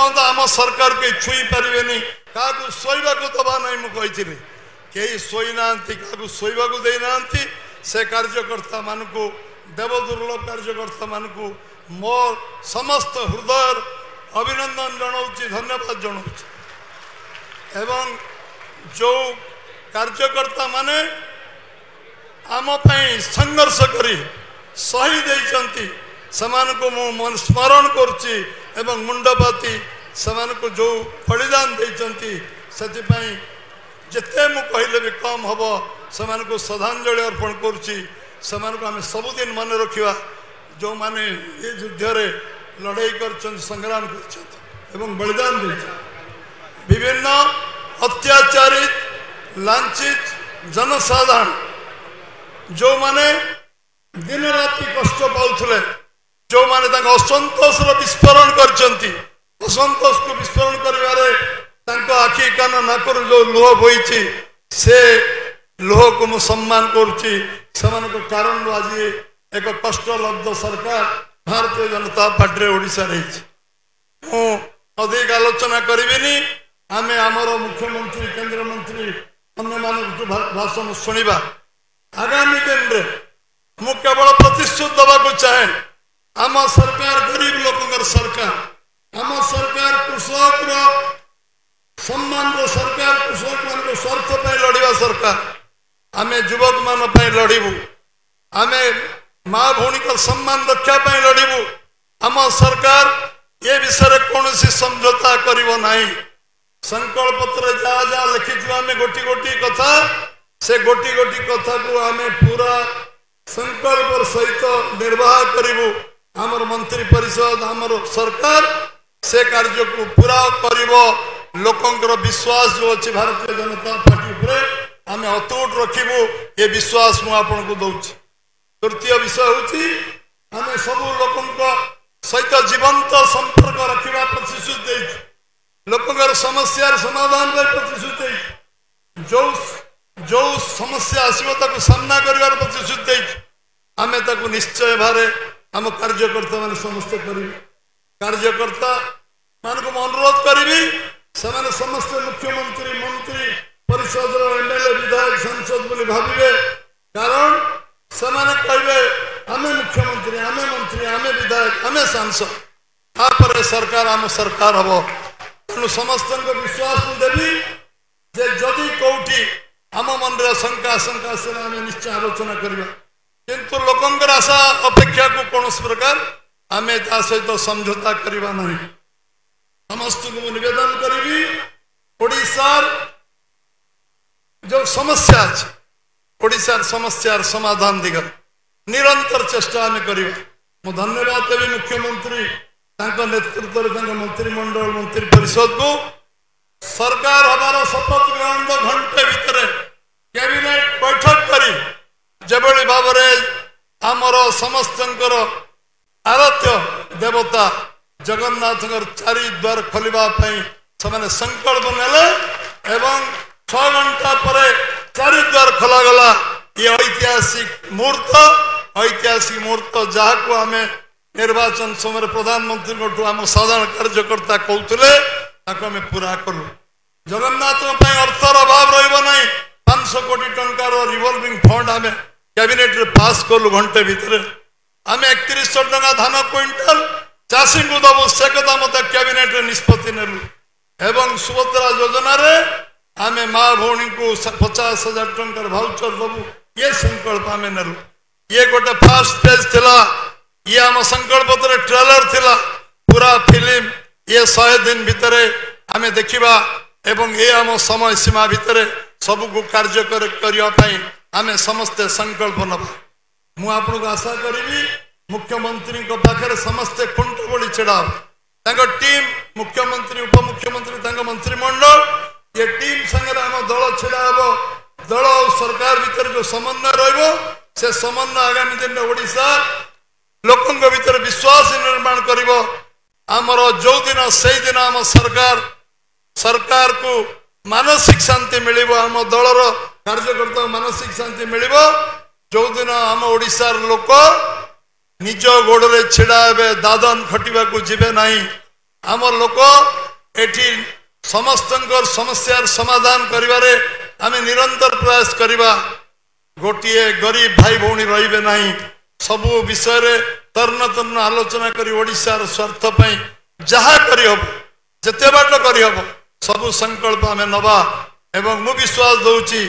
पर्यंत आम सरकार के छुई पारे क्या शोवा दबा ना मुझे कई शोई ना क्या शोवा देना से कार्यकर्ता मान को देवदुर्लभ कार्यकर्ता मान को मोर समस्त हृदय अभिनंदन जनाऊँगी धन्यवाद जनाऊँगी एवं जो कार्यकर्ता माने आम संघर्ष करी शहीद होती को मु स्मरण करुच्ची एवं मुंडपाती को जो बलिदान देते जिते मु कहले भी कम हम से श्रद्धांजलि अर्पण करुच्ची आम सबुदिन मन रखा जो माने ये युद्ध लड़ाई कर संग्राम कर बलिदान दे विभिन्न अत्याचारित लांछित जनसाधारण जो माने दिन राति कष्ट पाउथले जो माने असंतोष विस्फोरण करचंती असंतोष को विस्फोरण करिवारे तांको आखि कान नाकर जो लुह बोईची से लुह को मु सम्मान करुच्ची को कारण आज एक कष्टलब्ध सरकार भारतीय जनता पार्टी ओडिशा रही अधिक आलोचना करिबिनी आमे आमर मुख्यमंत्री केंद्र मंत्री अन्य मानक भाषण शुणा आगामी दिन में मु केवल प्रतिश्रुति दबाक चाहे आम सरकार गरीब लोक सरकार आम सरकार कृषक सम्मान सरकार कृषक मान स्वार्थ लड़िया सरकार आमे युवक मान लड़बू आमे माँ भौणी का सम्मान रक्षा लड़बू आम सरकार ये विषय कौन समझौता करिवो नहीं संकल्प पत्र जहाँ जहाँ लिखी आम गोटी गोटी कथा से गोटी गोटी कथा को आम पूरा संकल्प सहित निर्वाह करिवु आमर मंत्री परिषद आमर सरकार से कार्य को पूरा करिवो लोकंकर विश्वास जो अच्छी भारतीय जनता पार्टी पर आम अतुट रखिबू ये विश्वास मु आपन को दउछि। तृतीय विषय होची आम सब लोकंक सहित जीवंत संपर्क रखिबा प्रतिश्रुति देछि लोकंकर समस्या समाधान पर प्रतिश्रुति जो जो समस्या आसो ताको सामना करिवार प्रतिश्रुति देछि आमे ताको निश्चय भारे आम कार्यकर्ता मान समस्त करी कार्यकर्ता मान को अनुरोध करी समस्त मुख्यमंत्री मंत्री परिषद एमएलए विधायक सांसद बोली भाविबे कारण सेमाने कहबे आमे मुख्यमंत्री आमे मंत्री आमे विधायक आमे सांसद तापर सरकार आम सरकार हम तेणु समस्त विश्वास देवी जे जदि कौटी आम मन शंका शंका से आम निश्चय आलोचना करवा किंतु लोकंकर आशा अपेक्षा को कौन प्रकार आम ता सहित समझौता करवा नहीं समस्त को निवेदन करी ओडिशार जो समस्या अच्छे ओडिशार समस्यार समाधान दिगत निरंतर चेष्टा आम करवा मु धन्यवाद देवी मुख्यमंत्री नेतृत्व मंत्रिमंडल मंत्री परिषद को सरकार हमारा शपथ ग्रहण घंटे भितर कैबिनेट बैठक करी जबली भाव आमर समस्त आराध्य देवता जगन्नाथ चारि द्वार खोलिबा से संकल्प नेले एवं 6 घंटा पर चारि द्वार खोलागला ये ऐतिहासिक मुहूर्त जहाँ को आम निर्वाचन समय प्रधानमंत्री आम साधारण कार्यकर्ता कहते आम पूरा कलु जगन्नाथ अर्थर अभाव रहा 500 कोटी टंकार रिवॉल्विंग फंड आम कैबिनेट रे पास कलु घंटे भितर आम 3100 टका धान क्विंटाल चाषी को दबु से कथा मत कैबिनेट रे निष्पत्ति नेलु एवं सुभद्रा योजना रे आम माँ भौणी को 50,000 टंकार भाउचर दबु ये संकल्प आम नेलु ये गोटे फास्ट पेज थिला ये आम संकल्प ट्रेलर थिला पूरा फिल्म ये 100 दिन भितर आम देखा एवं ये आम समय सीमा भितर सबको कार्य करने आम समस्ते संकल्प नवा मु आपन को आशा करी मुख्यमंत्री पाखे समस्ते खुंट बोली छड़ा टीम मुख्यमंत्री उपमुख्यमंत्री मंत्रिमंडल ये टीम संगे आम दल छड़ा दल और सरकार भीतर जो समन्वय रे समन्वय आगामी दिन में ओडिशा लोकों भीतर विश्वास निर्माण करिव आमर जो दिन से दिन आम सरकार को मानसिक शांति मिलिब आम दलर कार्यकर्ता मानसिक शांति मिलिब जो दिन आम ओडिशार लोक निज गोड़े छिड़ा हे दादन खटिबा को जीवे नहीं आमर लोक एठी समस्तंकर समस्यार समाधान करिवारे आमे निरंतर प्रयास करिबा गोटिए गरीब भाई भौणी रहिबे नाही सबु विषय रे तर्न तर्न आलोचना करी ओडिशार स्वार्थ पई जहा करी हबो जते बाट करी हबो सबु संकल्प आमे नबा एवं मु विश्वास दउची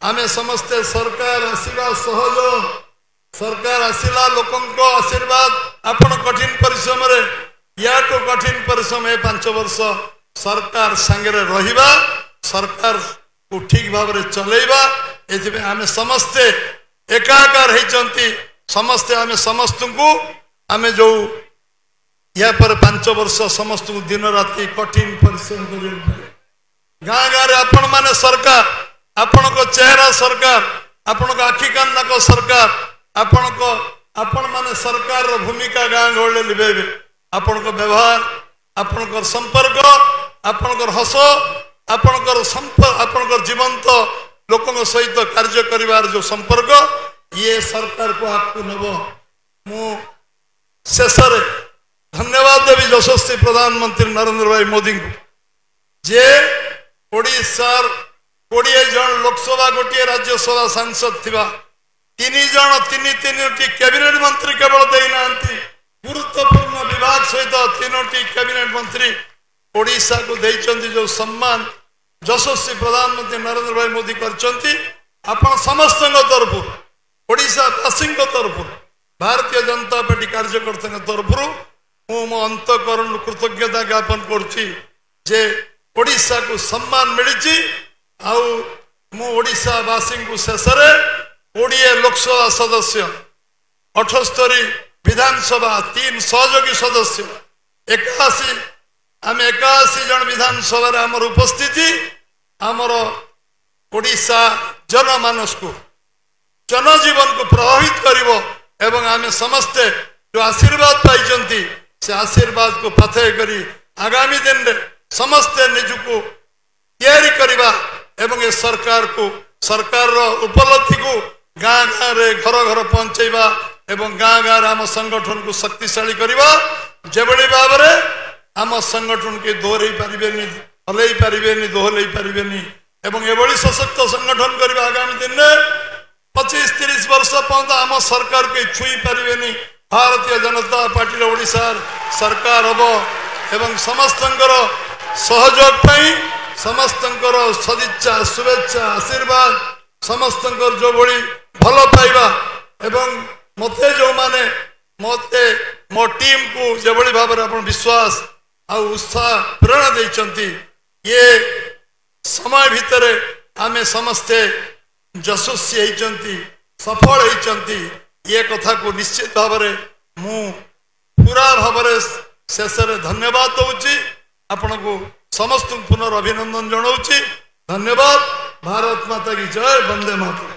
आमे समस्ते सरकार आसीबा सहयोग सरकार आसिला लोकंको आशीर्वाद आपण कठिन परिश्रम रे या तो कठिन परिश्रम 5 वर्ष सरकार संगे रहिबा सरकार को ठीक भाव रे चलेबा एथिबे आमे समस्ते एकाकार हेचंती समस्ते आमे समस्त को आमे जो या पर 5 वर्ष समस्त को दिन राति कठिन परिश्रम करियो गाँ गाँ रे आपण माने सरकार आपण को चेहरा सरकार आपण को आखि कान नाक सरकार आपण माने सरकार रो भूमिका गाँ गहले लिबेबे आपण को व्यवहार आपण को संपर्क आपण को हस आपण को संपर्क आपण को जीवंत लोकों सहित कार्य करिवार जो संपर्क ये सरकार को आपको नब मु शेष धन्यवाद देवी यशस्वी प्रधानमंत्री नरेंद्र भाई मोदी को जे ओडिशार 20 जन लोकसभा गोटे राज्यसभा सांसद थिबा 3 जन 3 कैबिनेट मंत्री केवल देना गुरुत्वपूर्ण विभाग सहित 3 कैबिनेट मंत्री ओडिशा को देइचंती जो सम्मान यशस्वी प्रधानमंत्री नरेंद्र भाई मोदी करचंती आपण समस्त तरफ ओडिशा वासी तरफ भारतीय जनता पार्टी कार्यकर्ता तरफ मो अंतकरण कृतज्ञता ज्ञापन करुच्ची जे ओडिशा को सम्मान मिली ओडिशा वासी को शेष ओडिए लोकसभा सदस्य 78 विधानसभा 3 सहयोगी सदस्य 81 आम 81 जन विधानसभा आमर उपस्थिति आमर ओडिशा जनमानस को जनजीवन को प्रभावित करिवो एवं आमे समस्ते जो आशीर्वाद पाइचंती से आशीर्वाद को पाथेय करी आगामी दिन रे समस्ते निजुको तैयारी करिबा एवं ये सरकार को सरकार रो उपलब्धि को गाँ गाँ रे घर घर पहुंचेबा एवं गाँ गाँ रे आम संगठन को शक्तिशाली करिबा जेबड़ी भाव रे आम संगठन के दोहरई पारिबेनी हलई पारिबेनी दोहलई पारिबेनी एवं एभली सशक्त संगठन करिबा आगामी दिन रे 25-30 वर्ष पर्यंत आम सरकार के छुई पारिबेनी भारतीय जनता पार्टी ओडिशा सरकार हबो एवं समस्तंकर सहयोग पई समस्तंकर सदिच्छा शुभेच्छा आशीर्वाद समस्तंकर जो भली भल पाइबा एवं मते जो माने मते मो टीम को जो भली भाव रे अपन विश्वास आ उत्साह प्रेरणा देइचंती ये समय भितर आमे समस्ते यशस्वी होइचंती सफल होइचंती ये कथा को निश्चित भाव रे मु पूरा भाव रे शेष रे धन्यवाद दउची आपण को समस्त पुनर् अभिनंदन जनाऊची धन्यवाद भारत माता की जय वंदे मातरम।